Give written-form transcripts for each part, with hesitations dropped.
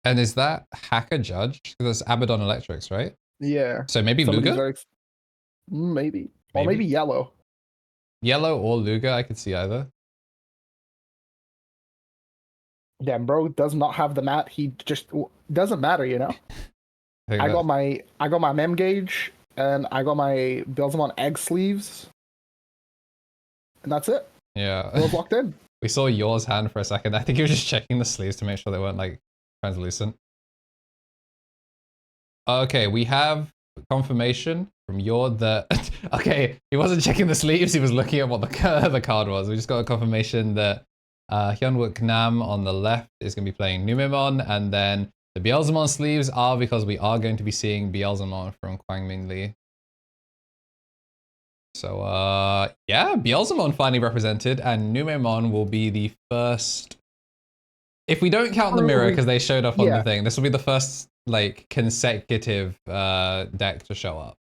And is that Hacker Judge? Because that's Abaddon Electrics, right? Yeah. So maybe Some of these Luga? are maybe. Or maybe yellow. Yellow or Luga, I could see either. Damn, bro does not have the mat. He just doesn't matter, you know. I got my mem gauge and I got my Beelzemon egg sleeves, and that's it. Yeah. It was locked in. We saw yours hand for a second. I think he was just checking the sleeves to make sure they weren't like translucent. Okay, we have confirmation from your that okay, he wasn't checking the sleeves, he was looking at what the card was. We just got a confirmation that Hyunwook Nam on the left is going to be playing Numemon, and then the Beelzemon sleeves are because we are going to be seeing Beelzemon from Kwangmin Lee. So yeah, Beelzemon finally represented, and Numemon will be the first. If we don't count the mirror because they showed up on the thing, this will be the first like consecutive deck to show up.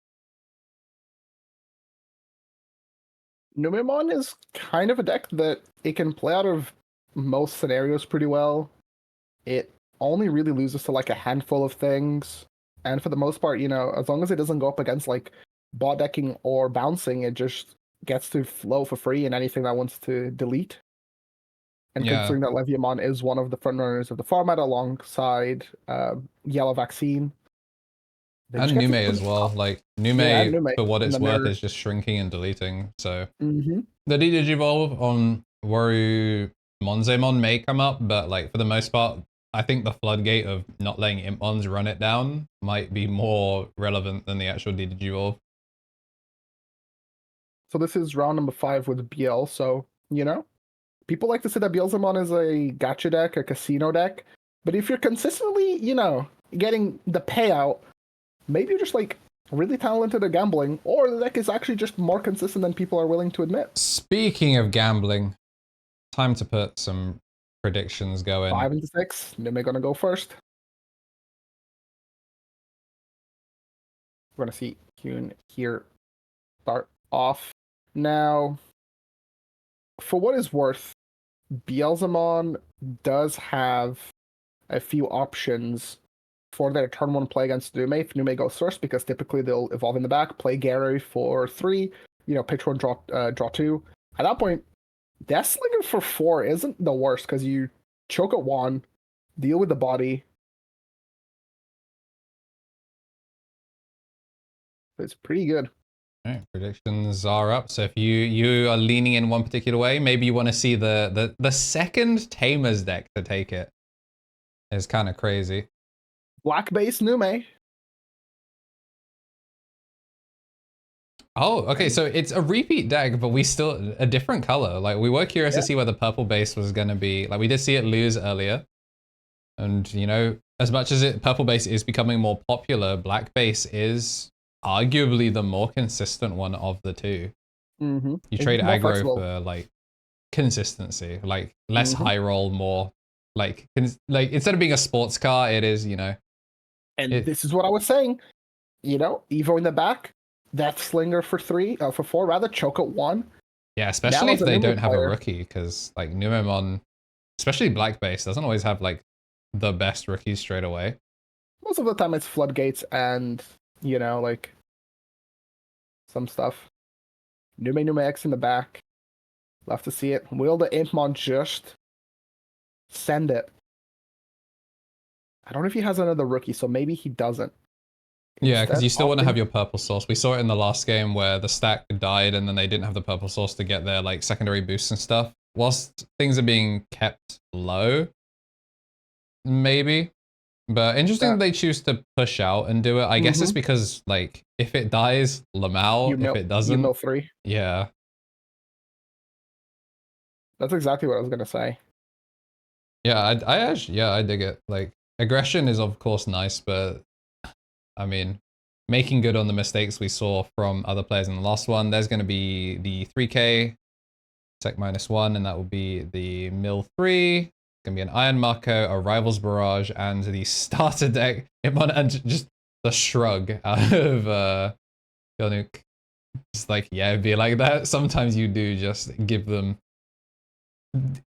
Numemon is kind of a deck that it can play out of most scenarios pretty well. It only really loses to like a handful of things, and for the most part, you know, as long as it doesn't go up against like bot decking or bouncing, it just gets to flow for free in anything that wants to delete. And considering that Veemon is one of the frontrunners of the format alongside Yellow Vaccine. And Nume as well. Like, Nume, for what it's worth, is just shrinking and deleting. So, the Digivolve on Waru Monzemon may come up, but like, for the most part, I think the floodgate of not letting Impmons run it down might be more relevant than the actual Digivolve. So this is round number 5 with BL, so, you know, people like to say that Beelzemon is a gacha deck, a casino deck, but if you're consistently, you know, getting the payout, maybe you're just like really talented at gambling, or the deck is actually just more consistent than people are willing to admit. Speaking of gambling, time to put some predictions going. 5 into 6, Nume gonna go first. We're gonna see Hyun here start off. Now, for what is worth, Beelzemon does have a few options for their turn 1 play against Nume. If Nume goes first, because typically they'll evolve in the back, play Gary for 3, you know, pitch 1, draw 2. At that point, Death Slinger for 4 isn't the worst, because you choke at 1, deal with the body. It's pretty good. Alright, predictions are up. So if you are leaning in one particular way, maybe you want to see the second Tamers deck to take it. It's kind of crazy. Black base Nume. Oh, okay, so it's a repeat deck, but we still a different color. Like, we were curious to see where the purple base was going to be. Like, we did see it lose earlier. And, you know, as much as purple base is becoming more popular, black base is arguably the more consistent one of the two. You trade aggro for like consistency, like less high roll, more like instead of being a sports car, it is, you know. And this is what I was saying. You know, Evo in the back, Death Slinger for 4 rather, choke at 1. Yeah, especially if they don't have a rookie, because like Numemon, especially black base, doesn't always have like the best rookies straight away. Most of the time it's floodgates and, you know, like some stuff. Nume X in the back. Love to see it. Will the Impmon just send it? I don't know if he has another rookie, so maybe he doesn't. Yeah, because you still want to have your purple source. We saw it in the last game where the stack died and then they didn't have the purple source to get their like secondary boosts and stuff. Whilst things are being kept low, maybe. But interesting that they choose to push out and do it. I guess it's because, like, if it dies, Lamau. If it doesn't, you mill 3. Yeah. That's exactly what I was gonna say. Yeah, I actually, I dig it. Like, aggression is of course nice, but I mean, making good on the mistakes we saw from other players in the last one. There's going to be the 3k, sec -1, and that will be the mill 3. Gonna be an Iron Mako, a Rivals Barrage, and the starter deck. And just the shrug out of Yonuk. Just like, yeah, it'd be like that. Sometimes you do just give them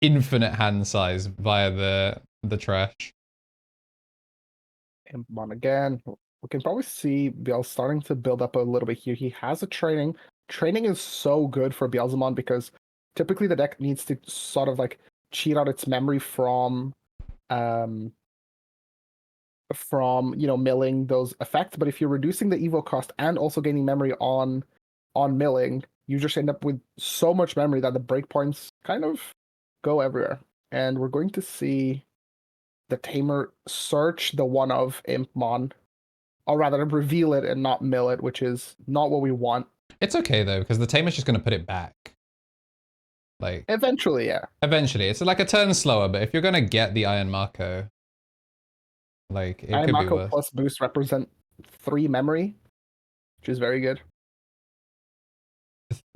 infinite hand size via the trash. Impmon again. We can probably see Biel starting to build up a little bit here. He has a training. Training is so good for Beelzemon because typically the deck needs to sort of like cheat out its memory um milling those effects. But if you're reducing the evo cost and also gaining memory on milling, you just end up with so much memory that the breakpoints kind of go everywhere. And we're going to see the Tamer search the one of Impmon, or rather reveal it and not mill it, which is not what we want. It's okay though, because the Tamer's just going to put it back. Like, Eventually, yeah. eventually. It's like a turn slower, but if you're going to get the Iron Marco, like, it Iron could be Mako worth. plus boost represent 3 memory, which is very good.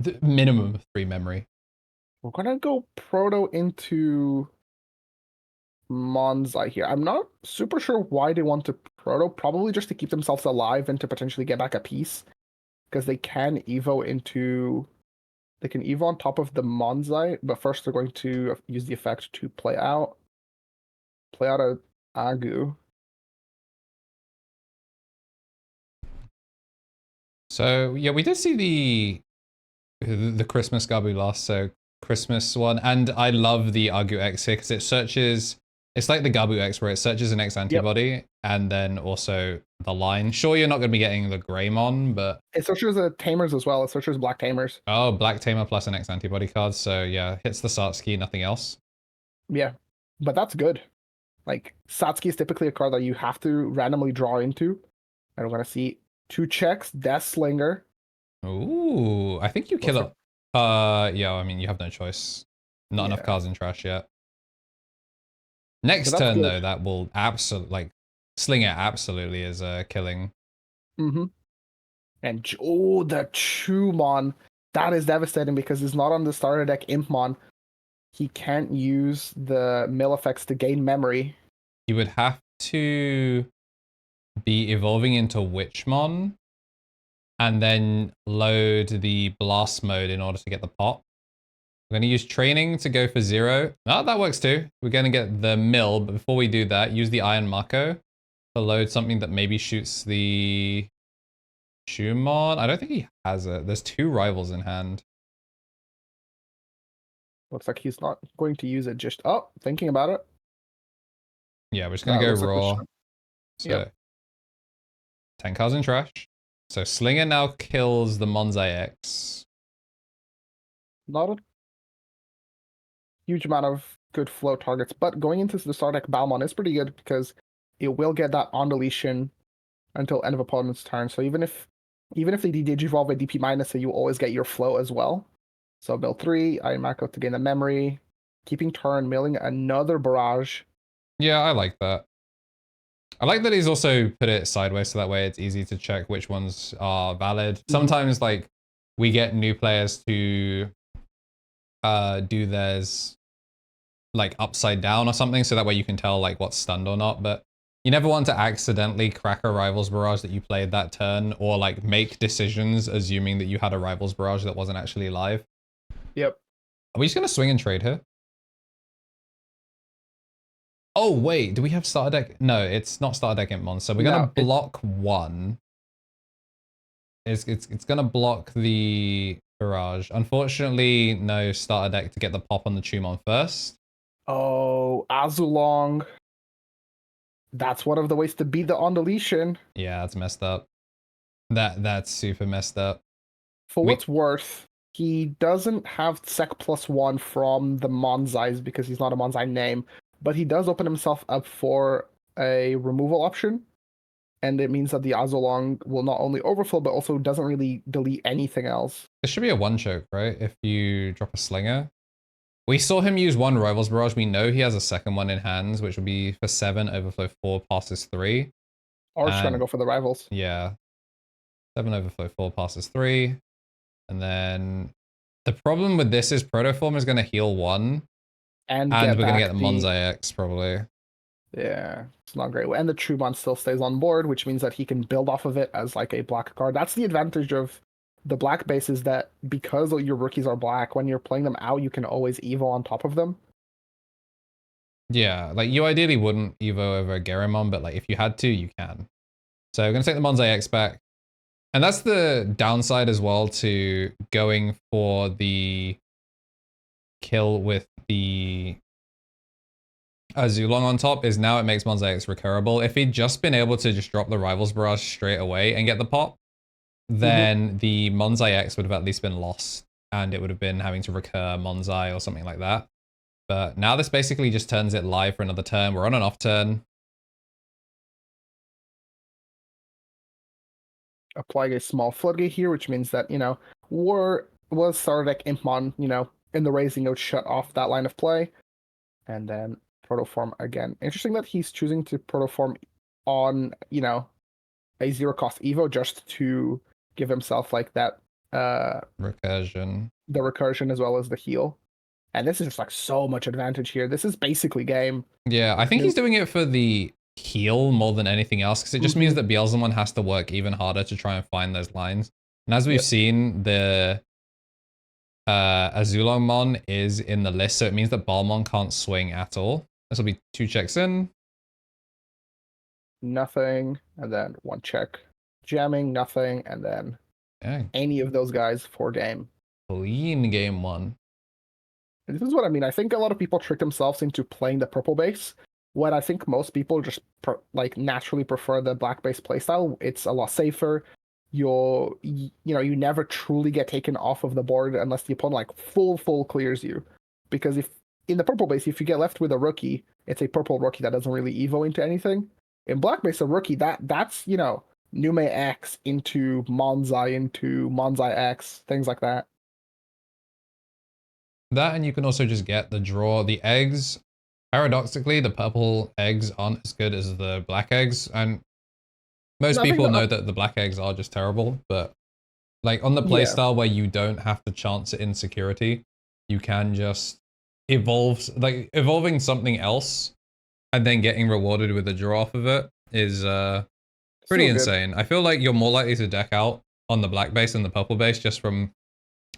The minimum 3 memory. We're gonna go Proto into Monzai here. I'm not super sure why they want to Proto, probably just to keep themselves alive and to potentially get back a piece. Because they can Evo into... They can Evo on top of the Monzai, but first they're going to use the effect to play out a Agu. So, yeah, we did see the Christmas Gabu last, so Christmas one. And I love the Argu X here because it searches... It's like the Gabu X where it searches an X antibody and then also the line. Sure, you're not going to be getting the Greymon, but... It searches the Tamers as well. It searches Black Tamers. Oh, Black Tamer plus an X antibody card. So yeah, hits the Satsuki, nothing else. Yeah, but that's good. Like, Satsuki is typically a card that you have to randomly draw into. And we're going to see 2 checks, Death Slinger. Ooh, I think you kill it. Yeah, I mean, you have no choice. Not enough cards in trash yet. Next turn, though, that will absolutely, like, Slinger absolutely is killing. Mm-hmm. And, oh, the Chumon. That is devastating because he's not on the starter deck Impmon. He can't use the mill effects to gain memory. He would have to be evolving into Witchmon and then load the blast mode in order to get the pop. We're going to use training to go for 0. Oh, that works too. We're going to get the mill, but before we do that, use the Iron Mako to load something that maybe shoots the Shumon. I don't think he has it. There's 2 rivals in hand. Looks like he's not going to use it just... Oh, thinking about it. Yeah, we're just going to go raw. Like so 10 cards in trash. So Slinger now kills the Monzai X. Not a huge amount of good flow targets, but going into the start deck Balmon is pretty good because it will get that on deletion until end of opponent's turn. So even if they digivolve a DP minus, so you always get your flow as well. So mill 3, Iron Mako to gain the memory, keeping turn, milling another barrage. Yeah, I like that. I like that he's also put it sideways so that way it's easy to check which ones are valid. Sometimes like we get new players to do theirs like upside down or something, so that way you can tell like what's stunned or not. But you never want to accidentally crack a Rivals Barrage that you played that turn, or like make decisions assuming that you had a Rivals Barrage that wasn't actually live. Yep. Are we just gonna swing and trade here? Oh wait, do we have starter deck? No, it's not starter deck Impmon. So we're gonna block 1. It's gonna block the Barrage. Unfortunately, no starter deck to get the pop on the Chumon first. Oh, Azulong. That's one of the ways to beat the on deletion. Yeah, that's messed up. That's super messed up. For what's worth, he doesn't have Sec +1 from the Monzais because he's not a Monzai name, but he does open himself up for a removal option. And it means that the Azulong will not only overflow, but also doesn't really delete anything else. This should be a 1-choke, right? If you drop a Slinger. We saw him use 1 Rivals Barrage. We know he has a second one in hands, which will be for 7, overflow 4, passes 3. Or just gonna go for the Rivals. Yeah. 7, overflow 4, passes 3. And then the problem with this is Protoform is going to heal 1. And we're going to get the Monzai X, probably. Yeah, it's not great. And the Trumon still stays on board, which means that he can build off of it as like a black card. That's the advantage of the black base, is that because your rookies are black, when you're playing them out, you can always Evo on top of them. Yeah, like you ideally wouldn't Evo over Gaogamon, but like if you had to, you can. So I'm gonna take the Monzai X back. And that's the downside as well to going for the kill with the Zulong on top is now it makes Monzai X recurable. If he'd just been able to just drop the Rivals Barrage straight away and get the pop, then the Monzai X would have at least been lost and it would have been having to recur Monzai or something like that. But now this basically just turns it live for another turn. We're on an off turn. Applying a small floodgate here, which means that, was started like Impmon, in the raising, it would shut off that line of play. And then Protoform again. Interesting that he's choosing to Protoform on, a zero cost Evo just to give himself like that Recursion. the recursion as well as the heal. And this is just like so much advantage here. This is basically game. Yeah, I think he's doing it for the heal more than anything else because it just means that Beelzemon has to work even harder to try and find those lines. And as we've seen, the Azulongmon is in the list, so it means that Balmon can't swing at all. This will be 2 checks in. Nothing, and then 1 check. Jamming, nothing, and then any of those guys for game. Clean game 1. This is what I mean. I think a lot of people trick themselves into playing the purple base, when I think most people just naturally prefer the black base playstyle. It's a lot safer. You never truly get taken off of the board unless the opponent like full clears you. Because if in the purple base, if you get left with a rookie, it's a purple rookie that doesn't really evo into anything. In black base, a rookie that's Nume X into Monzai X, things like that. That, and you can also just get the draw. The eggs, paradoxically, the purple eggs aren't as good as the black eggs, and most people know that the black eggs are just terrible, but like on the playstyle where you don't have to chance it in security, you can just evolving something else and then getting rewarded with a draw off of it is pretty insane. I feel like you're more likely to deck out on the black base than the purple base just from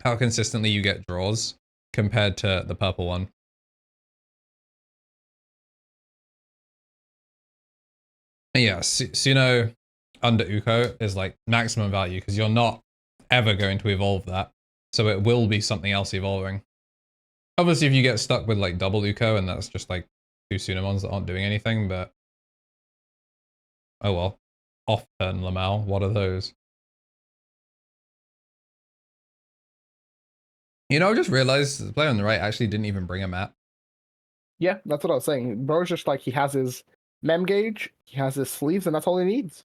how consistently you get draws compared to the purple one. Yeah, Suno under Uko is like maximum value because you're not ever going to evolve that. So it will be something else evolving. Obviously, if you get stuck with like double Uko and that's just like 2 Sunomons that aren't doing anything, but oh well. Off turn Lamau, what are those? You know, I just realized the player on the right actually didn't even bring a map. Yeah, that's what I was saying. Bro's just like, he has his mem gauge, he has his sleeves, and that's all he needs.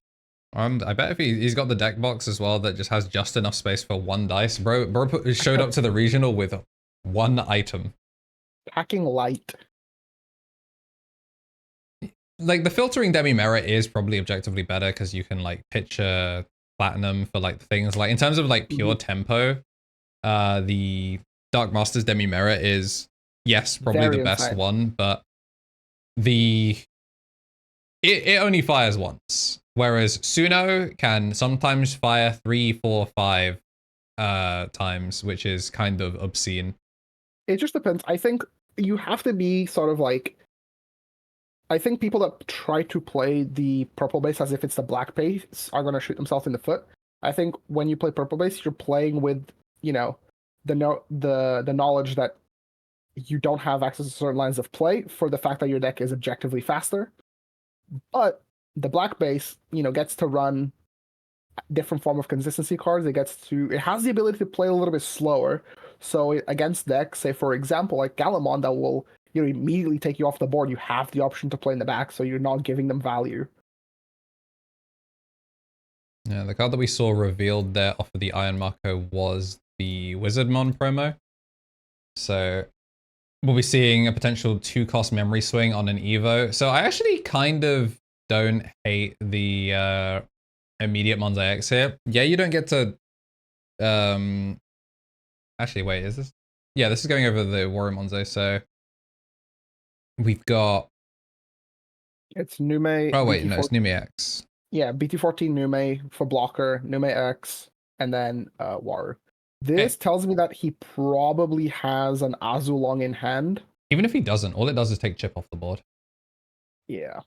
I bet if he's got the deck box as well that just has just enough space for 1 dice. Bro showed up to the regional with 1 item. Packing light. Like the filtering demi merit is probably objectively better because you can like pitch a platinum for like things like in terms of like pure tempo. The Dark Masters demi merit is yes probably the best one, but it only fires once, whereas Suno can sometimes fire 3, 4, 5 times, which is kind of obscene. It just depends. I think you have to be sort of like, I think people that try to play the purple base as if it's the black base are going to shoot themselves in the foot. I think when you play purple base, you're playing with, the knowledge that you don't have access to certain lines of play for the fact that your deck is objectively faster. But the black base, gets to run different form of consistency cards. It has the ability to play a little bit slower. So against decks, say for example, like Gaogamon, that will immediately take you off the board, you have the option to play in the back, so you're not giving them value. Yeah, the card that we saw revealed there off of the Iron Marco was the Wizardmon promo. So we'll be seeing a potential 2-cost memory swing on an Evo. So I actually kind of don't hate the immediate Monzai X here. Yeah, you don't get to actually wait, is this? Yeah, this is going over the Warrior Monzai, so we've got it's Nume. Oh wait, no, it's Nume X. Yeah, BT14 Nume for blocker, Nume X, and then Warrior. This tells me that he probably has an Azulong in hand. Even if he doesn't, all it does is take chip off the board. Yeah.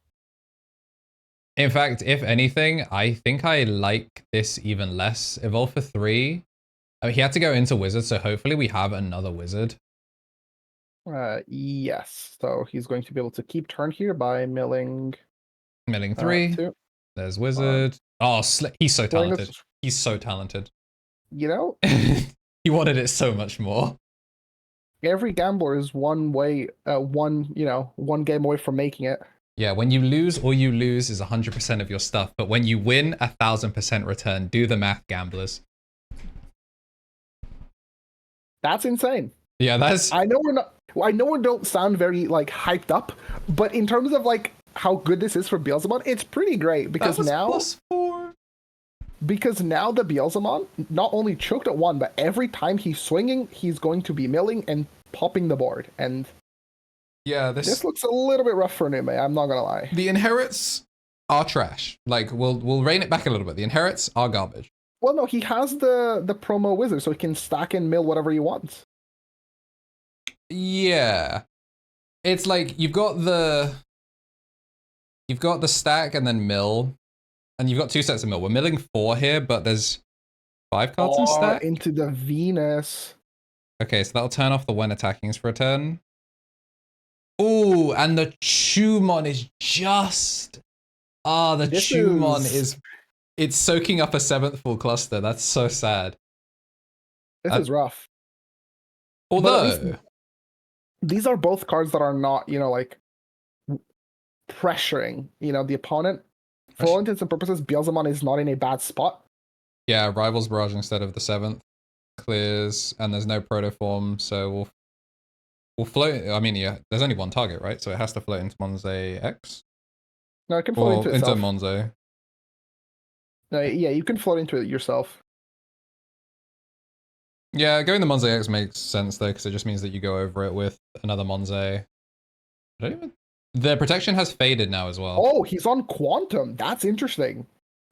In fact, if anything, I think I like this even less. Evolve for 3. I mean, he had to go into wizard, so hopefully we have another wizard. Yes. So he's going to be able to keep turn here by milling. Milling 3. 2. There's wizard. Oh, he's so talented. This, he's so talented. You know, he wanted it so much more. Every gambler is one game away from making it. Yeah, when you lose, all you lose is 100% of your stuff. But when you win, 1,000% return. Do the math, gamblers. That's insane. Yeah, that's. I know we don't sound very like hyped up, but in terms of like how good this is for Beelzemon, it's pretty great because now +4. Because now the Beelzemon not only choked at 1, but every time he's swinging, he's going to be milling and popping the board. And yeah, this looks a little bit rough for Nume, I'm not gonna lie. The inherits are trash. Like, we'll rein it back a little bit. The inherits are garbage. Well, no, he has the promo wizard, so he can stack and mill whatever he wants. Yeah. It's like, you've got the stack and then mill. And you've got 2 sets of mill. We're milling 4 here, but there's 5 cards in stack. Into the Venus. Okay, so that'll turn off the when attackings for a turn. Ooh, and the Chumon is just... the Chumon is... It's soaking up a 7th full cluster. That's so sad. This is rough. Although... These are both cards that are not, like, pressuring, the opponent. For all intents and purposes, Beelzemon is not in a bad spot. Yeah, Rivals Barrage instead of the 7th. Clears, and there's no protoform, so we'll float. I mean, yeah, there's only one target, right? So it has to float into Monze X. No, it can float into itself. Into Monze. No, yeah, you can float into it yourself. Yeah, going the Monze X makes sense though, because it just means that you go over it with another Monze. The protection has faded now as well. Oh, he's on Quantum. That's interesting.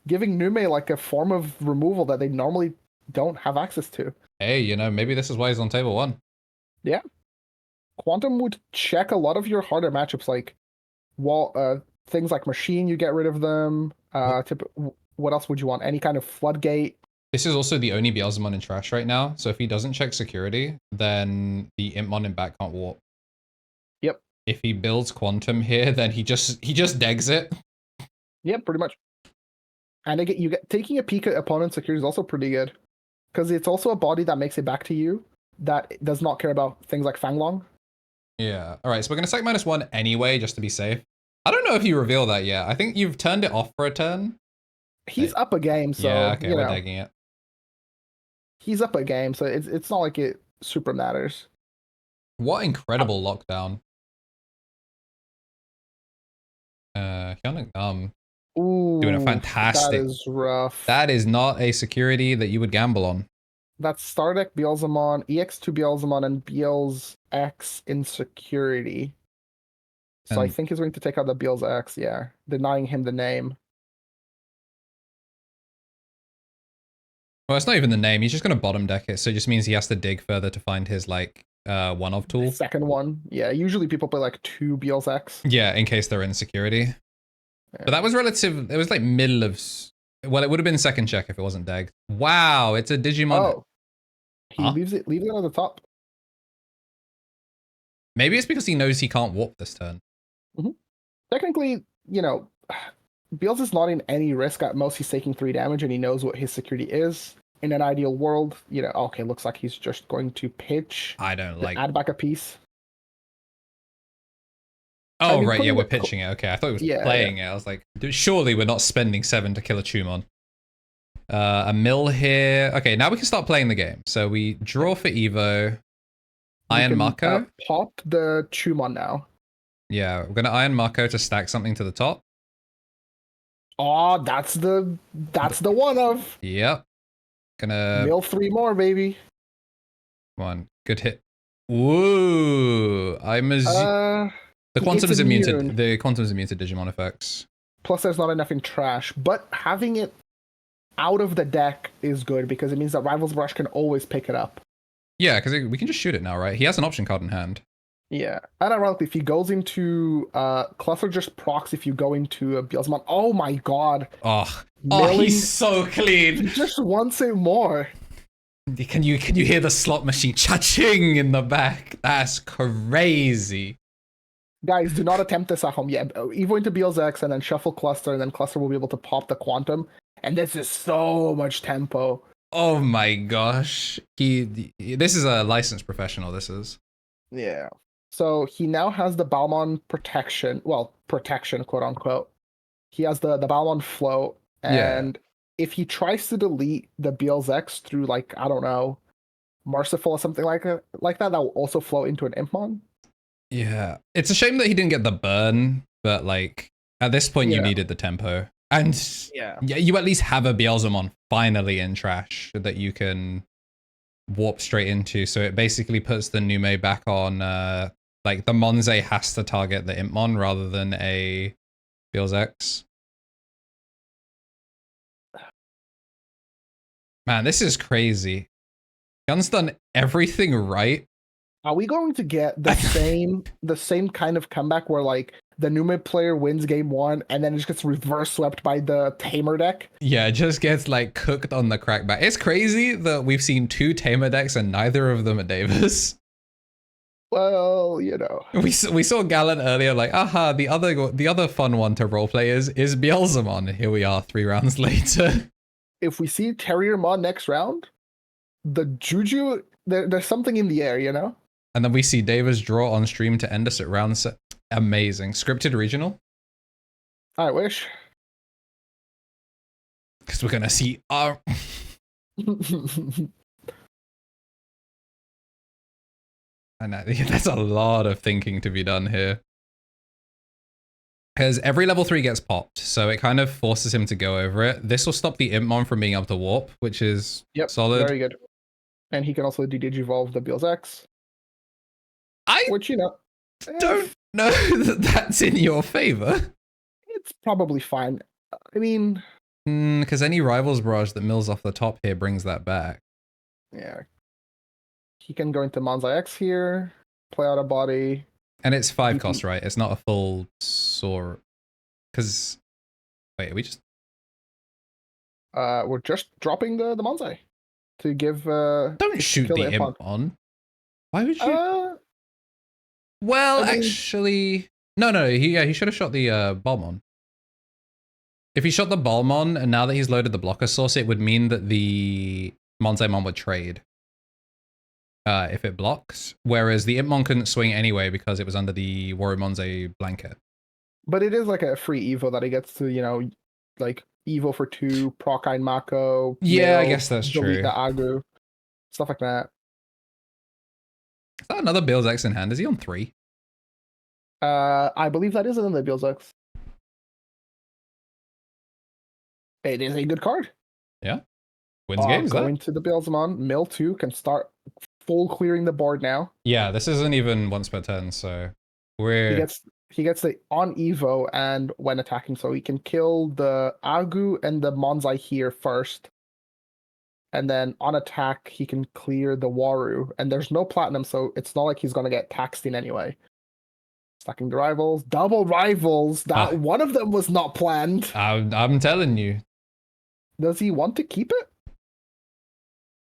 Giving Nume like a form of removal that they normally don't have access to. Hey, maybe this is why he's on table 1. Yeah. Quantum would check a lot of your harder matchups, like things like Machine, you get rid of them. What else would you want? Any kind of Floodgate. This is also the only Beelzemon in trash right now, so if he doesn't check security, then the Impmon in back can't warp. Yep. If he builds Quantum here, then he just degs it. Yep, pretty much. And you get taking a peek at opponent's security is also pretty good. Because it's also a body that makes it back to you that does not care about things like Fanglong. Yeah. Alright, so we're going to sack -1 anyway, just to be safe. I don't know if you reveal that yet. I think you've turned it off for a turn. He's up a game, so... Yeah, okay, we're degging it. He's up a game, so it's not like it super matters. What incredible lockdown. KnTElixar. Ooh, doing a fantastic... That is rough. That is not a security that you would gamble on. That's Stardeck Beelzemon, EX2 Beelzemon, and Beelz X in security. So I think he's going to take out the Beelz X, yeah. Denying him the name. Well, it's not even the name. He's just going to bottom deck it, so it just means he has to dig further to find his, like, one-of tool. Second one. Yeah, usually people play, like, 2 Beelz X. Yeah, in case they're in security. Yeah. But that was relative... It was, like, middle of... Well, it would have been second check if it wasn't degged. Wow, it's a Digimon... Oh. He leaves it at the top. Maybe it's because he knows he can't warp this turn. Mm-hmm. Technically, Beelz is not in any risk. At most, he's taking 3 damage, and he knows what his security is. In an ideal world, okay, looks like he's just going to pitch. I don't like... Add back a piece. Oh, I mean, right, yeah, we're pitching it. Okay, I thought he was playing it. I was like, surely we're not spending 7 to kill a Chumon. A mill here. Okay, now we can start playing the game. So we draw for Evo. Iron Mako. Pop the Chumon now. Yeah, we're gonna Iron Mako to stack something to the top. Oh, that's the one of. Yep. Gonna mill 3 more, baby. Come on, good hit. Woo! The quantum's immune. The quantum's immune to Digimon effects. Plus, there's not enough in trash, but having it out of the deck is good because it means that Rivals Brush can always pick it up. Yeah, because we can just shoot it now, right? He has an option card in hand. Yeah. And ironically, if he goes into Cluster just procs if you go into a Beelzemon. Oh my god. Oh, he's Milling so clean. he just wants it more. Can you hear the slot machine cha-ching in the back? That's crazy. Guys, do not attempt this at home. Yeah, Evo into BLX and then shuffle Cluster, and then Cluster will be able to pop the Quantum. And this is so much tempo. Oh my gosh. This is a licensed professional, this is. Yeah. So he now has the Balmon protection. Well, protection, quote unquote. He has the Balmon float. Yeah. And if he tries to delete the BLX through, like, I don't know, Merciful or something like that will also float into an Impmon. Yeah. It's a shame that he didn't get the burn, but like at this point you Yeah. needed the tempo. And Yeah. yeah, you at least have a Beelzemon finally in trash that you can warp straight into. So it basically puts the Nume back on like the Monze has to target the Impmon rather than a BLX. Man, this is crazy. Gun's done everything right. Are we going to get the same kind of comeback where like the Nume player wins game one and then it just gets reverse swept by the Tamer deck? Yeah, it just gets like cooked on the crackback. It's crazy that we've seen 2 Tamer decks and neither of them are Davis. Well, you know. We saw Gallant earlier, like, aha, the other fun one to roleplay is Beelzemon. Here we are 3 rounds later. If we see terriermon next round, the Juju, there's something in the air, you know? And then we see Davis draw on stream to end us at round set. Amazing. Scripted regional. I wish. Because we're going to see our... And that's a lot of thinking to be done here. Because every level 3 gets popped, so it kind of forces him to go over it. This will stop the Impmon from being able to warp, which is solid. Very good. And he can also Digivolve the Beelzex. Which, you know... don't know that that's in your favor. It's probably fine. I mean... Because any Rivals Barrage that mills off the top here brings that back. Yeah. He can go into Monza X here, play out a body. And it's 5 cost, right? It's not a full Soar. Because... Wait, are we just... We're just dropping the Monza to give... Don't shoot the Impmon. Why would you... Well, I mean, actually... No, he should have shot the Balmon. If he shot the Balmon, and now that he's loaded the blocker source, it would mean that the Monzaemon would trade. If it blocks. Whereas the Impmon couldn't swing anyway because it was under the Warumonze blanket. But it is like a free Evo that he gets to, you know, like Evo for 2, Procine Mako. Yeah, I guess that's delete true. The Agu, stuff like that. Is that another Beelzex in hand? Is he on 3? I believe that is another Beelzex. It is a good card. Yeah. Wins games, going to the Beelzemon. Mill 2 can start full clearing the board now. Yeah, this isn't even once per turn, so he gets the on Evo and when attacking, so he can kill the Agu and the Monzai here first. And then on attack, he can clear the Waru. And there's no platinum, so it's not like he's gonna get taxed in anyway. Stacking the rivals. Double rivals! That one of them was not planned. I'm telling you. Does he want to keep it?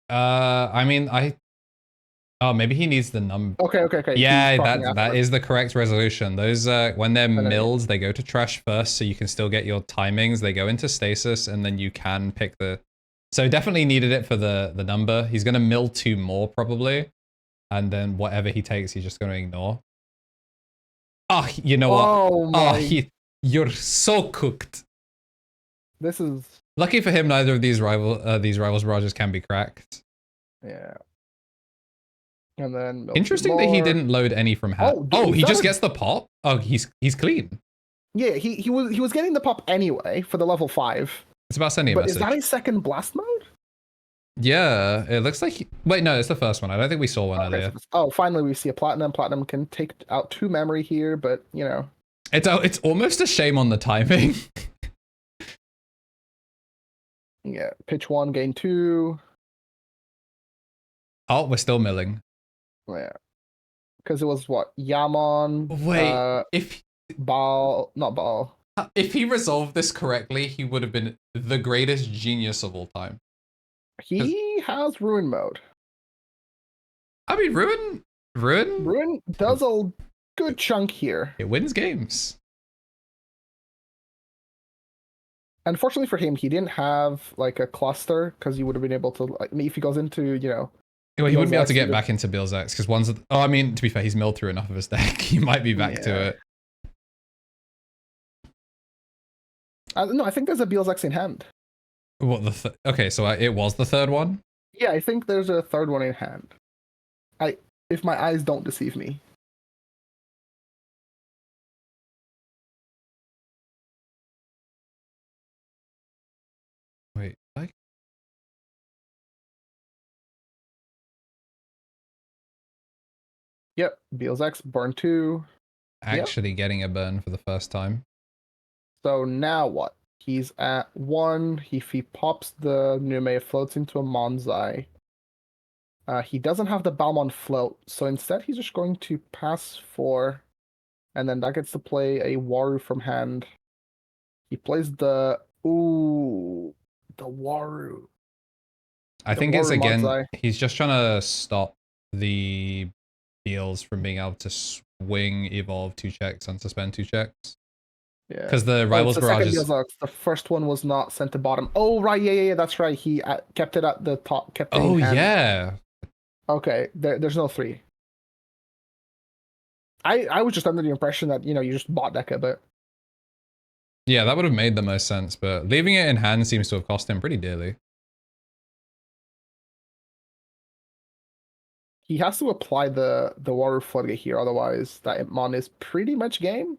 I mean, oh, maybe he needs the number. Okay. Yeah, that is the correct resolution. Those, when they're milled, they go to trash first, so you can still get your timings. They go into stasis, and then you can pick the... So definitely needed it for the number. He's going to mill 2 more, probably. And then whatever he takes, he's just going to ignore. Oh, you know what? You're so cooked. This is... Lucky for him, neither of these rivals barrages can be cracked. Yeah. And then interesting that he didn't load any from hand. Oh, he just gets the pop. Oh, he's clean. Yeah, he was getting the pop anyway for the level 5. It's about sending a message. Is that his second blast mode? Yeah, it looks like. Wait, no, it's the first one. I don't think we saw one earlier. Oh, finally we see a platinum. Platinum can take out 2 memory here, but you know, it's almost a shame on the timing. Yeah, pitch 1, gain 2. Oh, we're still milling. Yeah. because it was what? Yamon, Wait, if Baal, not Baal. if he resolved this correctly, he would have been the greatest genius of all time. He has Ruin mode. I mean, Ruin, Ruin does a good chunk here. it wins games. Unfortunately for him, he didn't have like a cluster because he would have been able to. Like, if he goes into, Well, he wouldn't be able to get back into Beelzemon because one's. Oh, I mean, to be fair, he's milled through enough of his deck. He might be back to it. No, I think there's a Beelzemon in hand. What the? Okay, so it was the third one. Yeah, I think there's a third one in hand. If my eyes don't deceive me. Wait, like. Yep, Beelzemon burn 2. Actually getting a burn for the first time. So now what? He's at 1. If he pops the Nume, it floats into a Monzai. He doesn't have the Balmon float, so instead he's just going to pass 4. And then that gets to play a Waru from hand. He plays the... Ooh, the Waru. I think it's again, he's just trying to stop the Beels from being able to swing, evolve 2 checks, and suspend 2 checks. Yeah. Because the Rivals Barrage is... The first one was not sent to bottom. Oh, right, yeah, that's right. He kept it at the top, kept it in hand. Yeah. Okay, there's no 3. I was just under the impression that, you just bought deck a bit. Yeah, that would have made the most sense, but leaving it in hand seems to have cost him pretty dearly. He has to apply the Water Floodgate here, otherwise that Mon is pretty much game.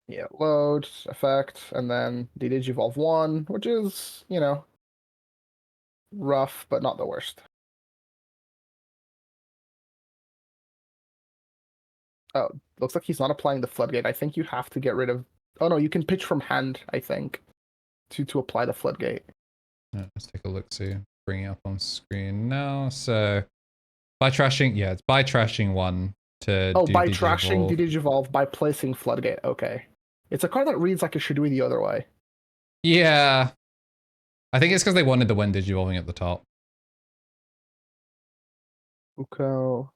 Yeah, load, effect, and then the Digivolve 1, which is, rough, but not the worst. Oh, looks like he's not applying the Floodgate. I think you have to get rid of... Oh no, you can pitch from hand, I think, to apply the Floodgate. Yeah, let's take a look, see. Bring it up on screen now. So, by trashing, yeah, it's by trashing 1 to do by trashing the Digivolve, by placing Floodgate, okay. It's a card that reads like it should be the other way. Yeah. I think it's because they wanted the When Digivolving at the top. Uko.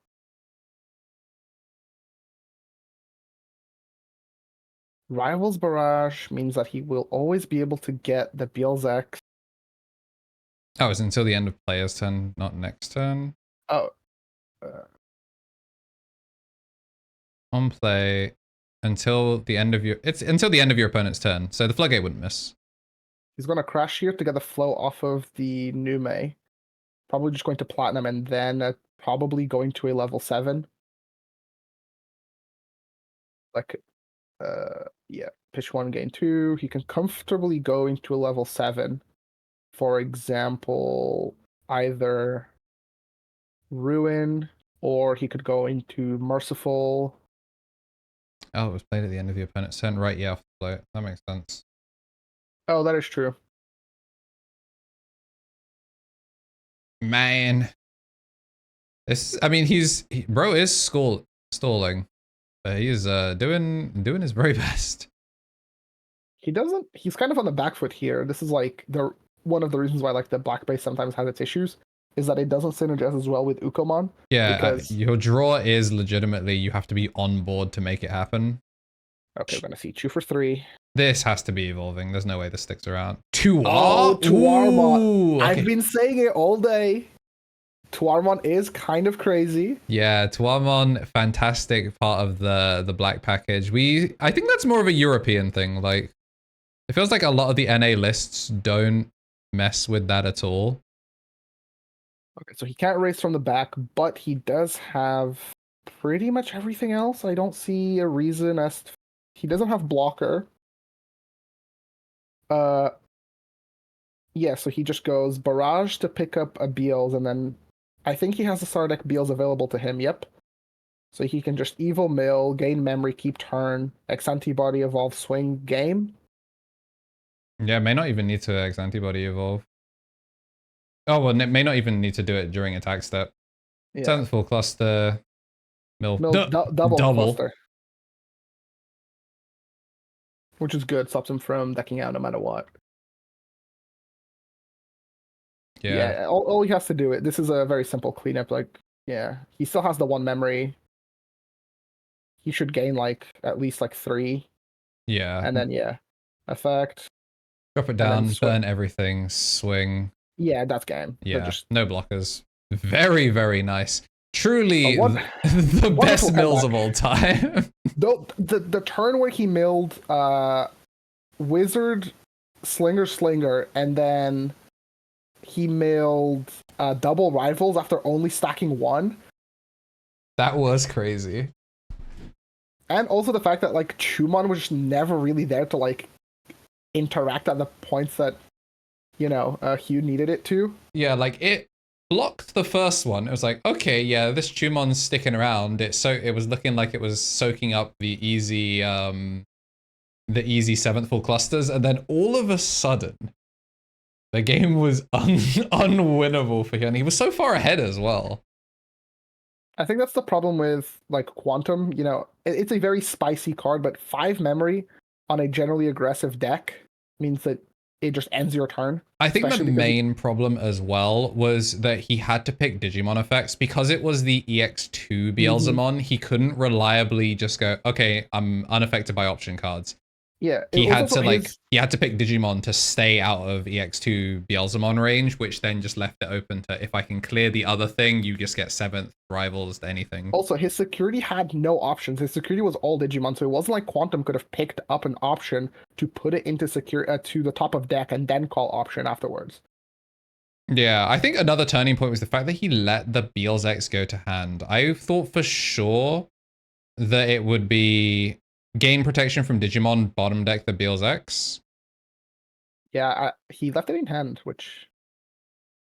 Rivals Barrage means that he will always be able to get the Beelzemon. Oh, it's until the end of player's turn, not next turn. Oh. On play, until the end of your... It's until the end of your opponent's turn, so the Floodgate wouldn't miss. He's going to crash here to get the flow off of the Nume. Probably just going to Platinum and then probably going to a level 7. Like, yeah, pitch 1, gain 2. He can comfortably go into a level 7. For example, either Ruin, or he could go into Merciful. Oh, it was played at the end of your opponent's turn. Right, yeah, off the float. That makes sense. Oh, that is true. Man. This, I mean, bro is stalling. But he is doing his very best. He's kind of on the back foot here. This is like one of the reasons why like the black base sometimes has its issues, is that it doesn't synergize as well with Ukomon. Yeah, because your draw is legitimately, you have to be on board to make it happen. Okay, we're gonna see 2 for 3. This has to be evolving. There's no way this sticks around. Tuar? Oh, Tuarmon. Okay. I've been saying it all day. Tuarmon is kind of crazy. Yeah, Tuarmon, fantastic part of the black package. I think that's more of a European thing. Like, it feels like a lot of the NA lists don't mess with that at all. Okay, so he can't race from the back, but he does have pretty much everything else. I don't see a reason he doesn't have blocker. Yeah, so he just goes Barrage to pick up a Beels, and then I think he has the Sardek Beels available to him, yep. So he can just Evil Mill, gain memory, keep turn, X Antibody, evolve, swing, game. Yeah, may not even need to X Antibody evolve. Oh, well, may not even need to do it during attack step. Yeah. 7th full cluster. Double Double. cluster. Which is good, stops him from decking out no matter what. Yeah. All he has to do, this is a very simple cleanup. Like, yeah, he still has the 1 memory. He should gain like at least like 3. Yeah. And then effect. Drop it down, burn everything, swing. Yeah, that's game. Yeah, no blockers. Very, very nice. Truly One, the best mills of all time. the turn where he milled Wizard, Slinger, and then he milled double rivals after only stacking 1. That was crazy. And also the fact that like Chumon was just never really there to like interact at the points that Hugh needed it to. Yeah, like it blocked the first one. It was like, okay, yeah, this Chumon's sticking around. It was looking like it was soaking up the easy 7th full clusters, and then all of a sudden the game was unwinnable for him. He was so far ahead as well. I think that's the problem with like Quantum. It's a very spicy card, but 5 memory on a generally aggressive deck means that it just ends your turn. I think the main problem as well was that he had to pick Digimon effects because it was the EX2 Beelzemon. He couldn't reliably just go, okay, I'm unaffected by option cards. Yeah, he had to pick Digimon to stay out of EX2 Beelzemon range, which then just left it open to, if I can clear the other thing, you just get 7th rivals to anything. Also, his security had no options. His security was all Digimon, so it wasn't like Quantum could have picked up an option to put it into to the top of deck and then call option afterwards. Yeah, I think another turning point was the fact that he let the Beelzex go to hand. I thought for sure that it would be gain protection from Digimon, bottom deck the Beelzex. Yeah, he left it in hand, which...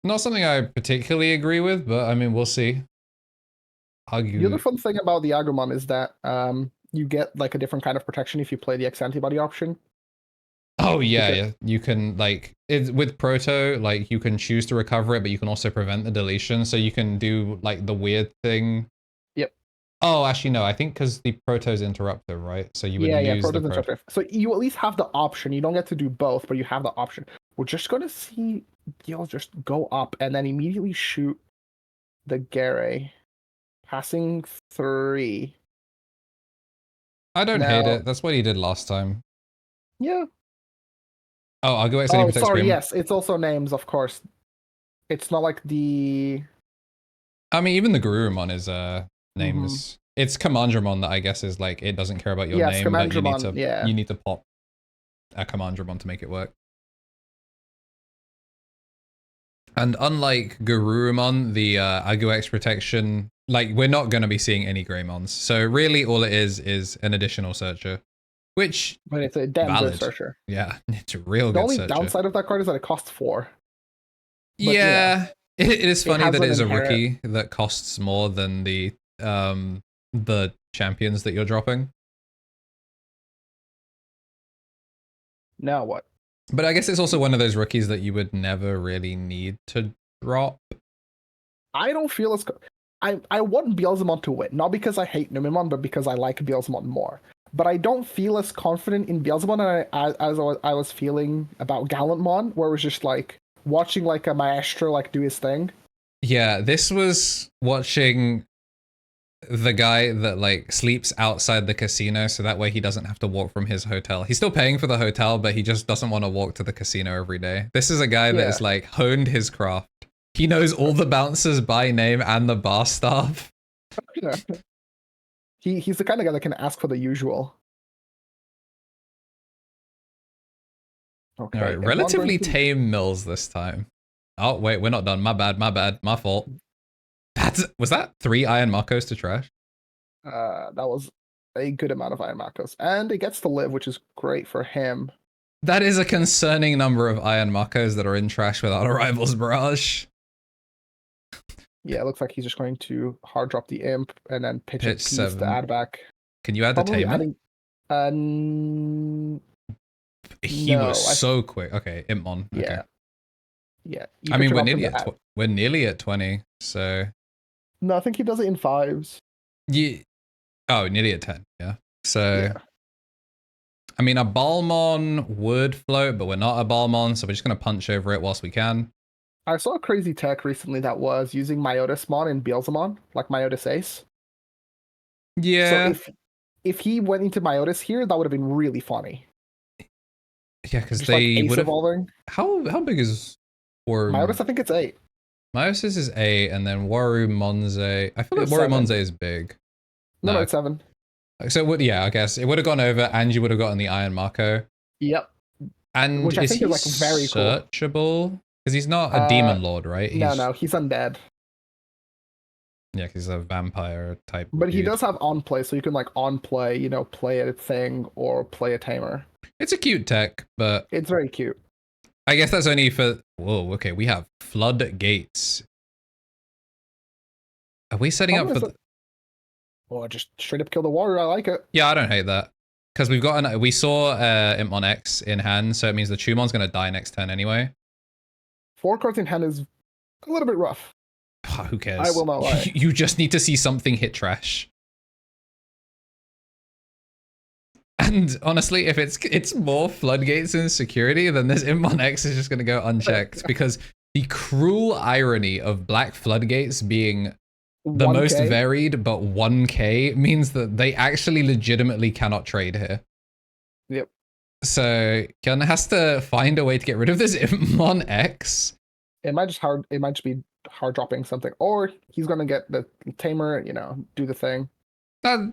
Not something I particularly agree with, but I mean, we'll see. The other fun thing about the Agumon is that you get like a different kind of protection if you play the X antibody option. Oh yeah, yeah. You can like with Proto, like you can choose to recover it, but you can also prevent the deletion. So you can do like the weird thing. Yep. Oh, actually no. I think because the Proto's interrupter, right? So you would lose Proto's the interrupter. So you at least have the option. You don't get to do both, but you have the option. We're just gonna see Gil just go up and then immediately shoot the Gare, passing 3. I don't hate it. That's what he did last time. Yeah. Oh, I'll go X and protect Scream. Yes, it's also names, of course. It's not like the... I mean, even the Garurumon is names. It's Commandramon that I guess is like, it doesn't care about your name, but you need to pop a Commandramon to make it work. And unlike Garurumon, the Agu-X protection, like, we're not going to be seeing any Greymons. So really all it is an additional searcher. Which, but it's a damn good searcher. Yeah, it's a real good searcher. The only downside of that card is that it costs 4. But, yeah, it is funny that it is a rookie that costs more than the champions that you're dropping. Now what? But I guess it's also one of those rookies that you would never really need to drop. I don't feel as... I want Beelzemon to win, not because I hate Numemon, but because I like Beelzemon more. But I don't feel as confident in Beelzemon as I was feeling about Gallantmon, where it was just like watching like a maestro like do his thing. Yeah, this was watching the guy that like sleeps outside the casino, so that way he doesn't have to walk from his hotel. He's still paying for the hotel, but he just doesn't want to walk to the casino every day. This is a guy that is like honed his craft. He knows all the bouncers by name and the bar staff. Yeah. He's the kind of guy that can ask for the usual. Okay. All right, relatively tame mills this time. Oh, wait, we're not done. My bad, my fault. Was that 3 Iron Marcos to trash? That was a good amount of Iron Marcos. And it gets to live, which is great for him. That is a concerning number of Iron Marcos that are in trash without a Rival's Barrage. Yeah, it looks like he's just going to hard drop the Imp and then pitch a piece 7 to add back. Can you add probably the Tamer? He was so quick. Okay, Impmon. Okay. Yeah. I mean, we're nearly at 20, so... No, I think he does it in 5s. Yeah. Oh, nearly at 10. Yeah. So, Yeah. I mean, a Balmon would float, but we're not a Balmon, so we're just going to punch over it whilst we can. I saw a crazy tech recently that was using Myotismon and Beelzemon, like Myotis Ace. Yeah. So if he went into Myotis here, that would have been really funny. Yeah, because Just like they Ace would have. evolving. How big is Myotis, I think it's 8. Meiosis is 8, and then Warumonze. I feel like It's Warumonze 7. is big. No, it's 7. So it would, yeah, I guess it would have gone over, and you would have gotten the Iron Marco. Yep. And Which I is think he is like very cool. searchable? Because he's not a demon lord, right? No, he's undead. Yeah, he's a vampire type. But he dude. does have on play, so you can like on play, you know, play a thing or play a tamer. It's a cute tech, but It's very cute. I guess that's only for. Whoa, okay, we have floodgates. Are we setting up for? Or just straight up kill the warrior. I like it. Yeah, I don't hate that. Because we saw Impmon X in hand, so it means the Tumon's gonna die next turn anyway. 4 cards in hand is a little bit rough. Who cares? I will not lie. You just need to see something hit trash. And honestly, if it's more floodgates and security, then this Impmon X is just gonna go unchecked because the cruel irony of black floodgates being the 1K? most varied, but 1k means that they actually legitimately cannot trade here. Yep. So Kyun has to find a way to get rid of this Impmon X. It might just be hard dropping something, or he's gonna get the tamer. You know, do the thing.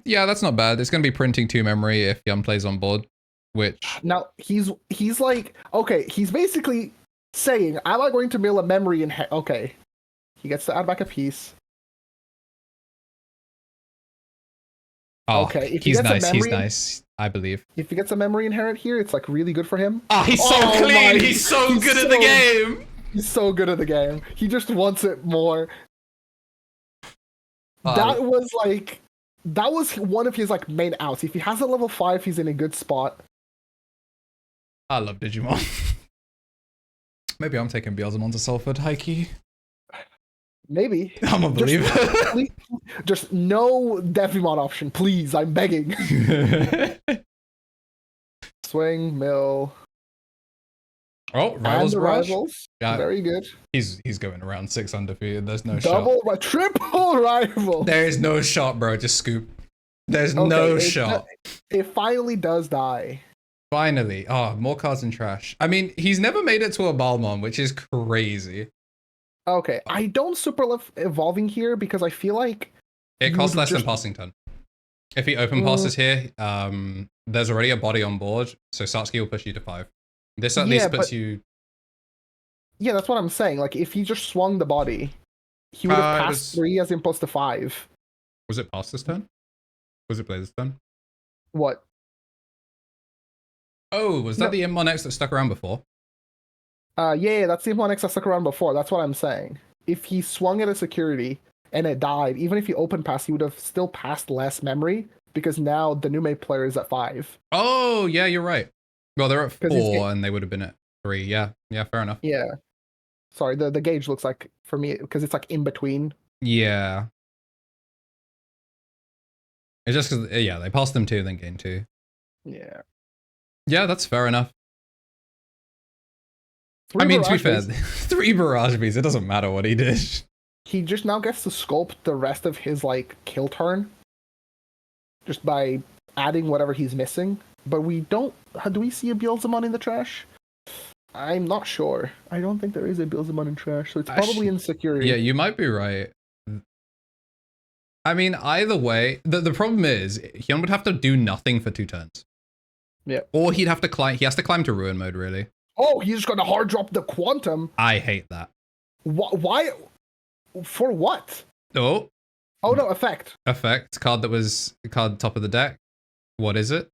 Yeah, that's not bad. It's gonna be printing 2 memory if Kyun plays on board. Which now he's like, okay, he's basically saying, "Am I going to mill a memory in?" Okay, he gets to add back a piece. Oh, okay, if he's nice. He's nice. I believe. If he gets a memory inherit here, it's like really good for him. Oh, he's so clean. He's so good at the game. He's so good at the game. He just wants it more. That was one of his like main outs. If he has a level 5, he's in a good spot. I love Digimon. Maybe I'm taking Beelzemon to Salford, Heike. Maybe. I'm a believer. Just no Devimon option, please. I'm begging. Swing, mill. Oh, Rivals Barrage. Yeah. Very good. He's going around 6 undefeated. There's no Double, shot. Triple rival. There is no shot, bro. Just scoop. There's no shot. It finally does die. Finally. Oh, more cards in trash. I mean, he's never made it to a Balmon, which is crazy. Okay, I don't super love evolving here because I feel like it costs less than passing turn. If he open passes here, there's already a body on board, so Satsuki will push you to 5. This at least puts you. Yeah, that's what I'm saying. Like, if he just swung the body, he would have passed 3 as opposed to 5. Was it past this turn? Was it play this turn? What? Oh, was that the Impmon X that stuck around before? Yeah, that's the Impmon X that stuck around before. That's what I'm saying. If he swung at a security and it died, even if he open passed, he would have still passed less memory because now the Nume player is at 5. Oh, yeah, you're right. Well, they're at 4 and they would have been at 3. Yeah, fair enough. Yeah. Sorry, the gauge looks like, for me, because it's like in between. Yeah. It's just because, yeah, they passed them 2, then gained 2. Yeah. Yeah, that's fair enough. I mean, to be fair, 3 Barrage Bees, it doesn't matter what he did. He just now gets to sculpt the rest of his, like, kill turn. Just by adding whatever he's missing. But we don't... Do we see a Beelzemon in the trash? I'm not sure. I don't think there is a Beelzemon in trash, so it's probably in security. Yeah, you might be right. I mean, either way, the problem is, Hyun would have to do nothing for 2 turns. Yeah. Or he'd have to climb... He has to climb to Ruin mode, really. Oh, he's just gonna hard drop the Quantum. I hate that. Why? For what? Oh. Oh no, effect. Effect. Card top of the deck. What is it?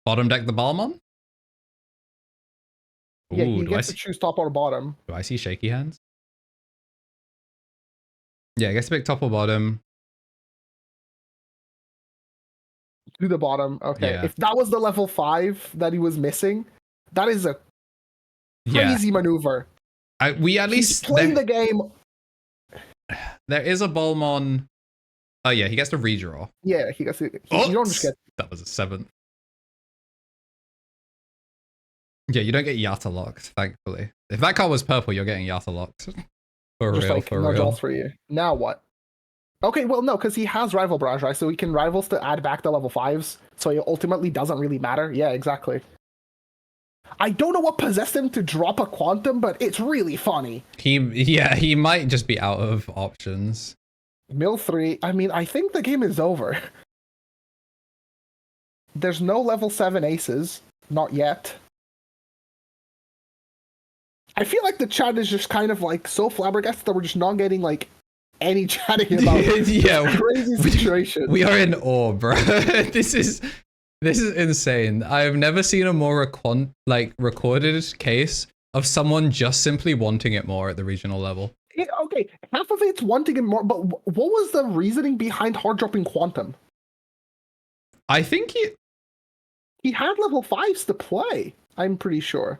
Bottom deck the Balmon? Yeah, he gets to choose top or bottom. Do I see shaky hands? Yeah, I guess to pick top or bottom. To the bottom. Okay. Yeah. If that was the level 5 that he was missing, that is a crazy maneuver. We at least playing the game. There is a Beelzemon. Oh yeah, he gets to redraw. Yeah, you don't just get. That was a 7th. Yeah, you don't get Yata locked, thankfully. If that card was purple, you're getting Yata locked. For just real, like, for no real. draws for you. Now what? Okay, well, no, because he has Rival Barrage, right? So he can Rivals to add back the level 5s, so it ultimately doesn't really matter. Yeah, exactly. I don't know what possessed him to drop a Quantum, but it's really funny. He might just be out of options. Mill 3, I mean, I think the game is over. There's no level 7 aces. Not yet. I feel like the chat is just kind of like so flabbergasted that we're just not getting like any chatting about yeah, crazy situation. We are in awe, bro. This is insane. I've never seen a more recorded case of someone just simply wanting it more at the regional level. Okay, half of it's wanting it more, but what was the reasoning behind hard dropping Quantum? I think he had level 5s to play, I'm pretty sure.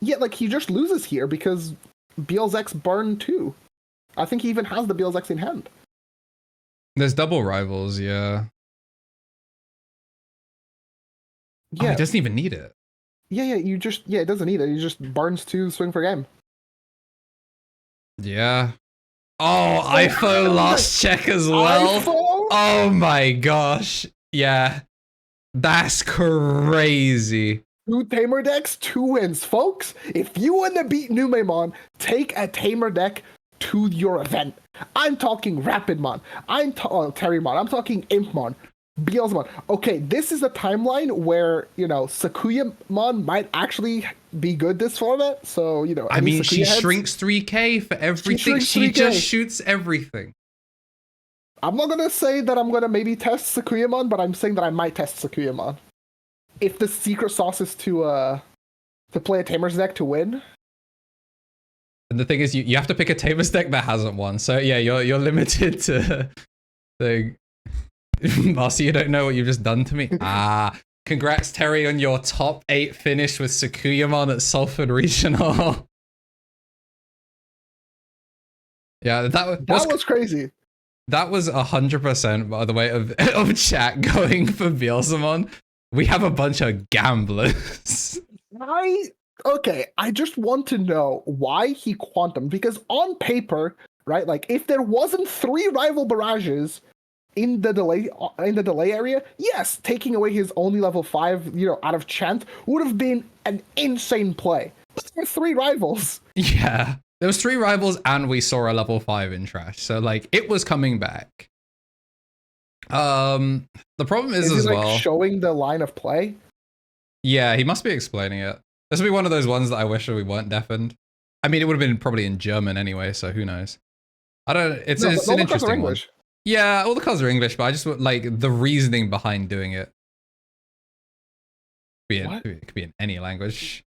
Yeah, like he just loses here because BLX burn 2. I think he even has the BLX in hand. There's double rivals, yeah. Yeah, oh, he doesn't even need it. Yeah, it doesn't need it. He just burns 2, swing for game. Yeah. Oh, IFO last check as well. IFO? Oh my gosh. Yeah. That's crazy. 2 Tamer decks, 2 wins. Folks, if you want to beat Numemon, take a Tamer deck to your event. I'm talking Rapidmon. I'm terriermon. I'm talking Impmon. Beelzemon. Okay, this is a timeline where, Sakuyamon might actually be good this format. So, I mean, she shrinks 3k for everything. She just shoots everything. I'm not going to say that I'm going to maybe test Sakuyamon, but I'm saying that I might test Sakuyamon. If the secret sauce is to play a Tamer's deck to win. And the thing is, you have to pick a Tamer's deck that hasn't won. So yeah, you're limited to the. Marcy, you don't know what you've just done to me. Congrats, Terry, on your top 8 finish with Sakuyamon at Salford Regional. Yeah, that was crazy. That was 100%, by the way, of chat going for Beelzemon. We have a bunch of gamblers. I just want to know why he Quantum, because on paper, right, like if there wasn't 3 rival barrages in the delay area, yes, taking away his only level 5, out of chance would have been an insane play. But there were 3 rivals. Yeah, there was 3 rivals, and we saw a level 5 in trash, so like it was coming back. The problem is as well showing the line of play. Yeah, he must be explaining it. This will be one of those ones that I wish we weren't deafened. I mean, it would have been probably in German anyway, so who knows? It's an interesting one. Yeah, all the cards are English, but I just like the reasoning behind doing it. It could be in any language.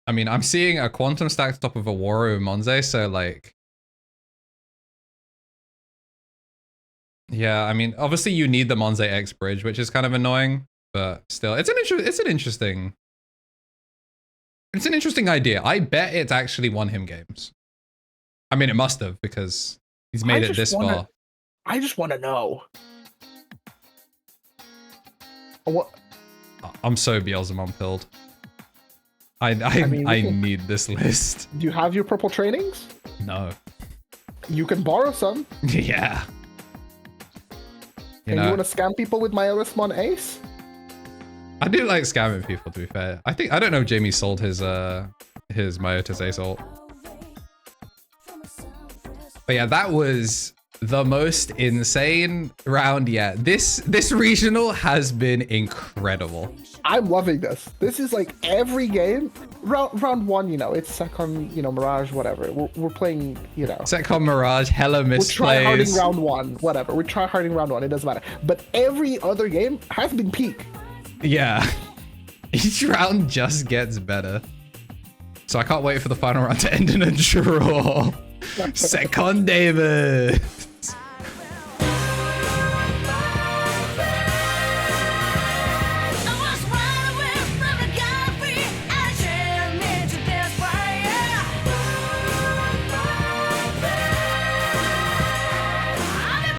I mean, I'm seeing a Quantum stacked top of a Waru Monze, so like... Yeah, I mean, obviously you need the Monze X bridge, which is kind of annoying, but still, it's an interesting idea. I bet it's actually won him games. I mean, it must have, because he's made it this far. I just want to know. What? I'm so Beelzemon pilled. I need this list. Do you have your purple trainings? No. You can borrow some. Yeah. You want to scam people with my Erismon Ace? I do like scamming people, to be fair. I don't know if Jamie sold his Myotis Ace ult. But yeah, that was the most insane round yet. This regional has been incredible. I'm loving this. This is like every game. Round 1, it's second, Mirage, whatever. We're playing, Second Mirage, hella misplays. We're tryharding round 1, whatever. We're tryharding round 1, it doesn't matter. But every other game has been peak. Yeah. Each round just gets better. So I can't wait for the final round to end in a draw. Second David.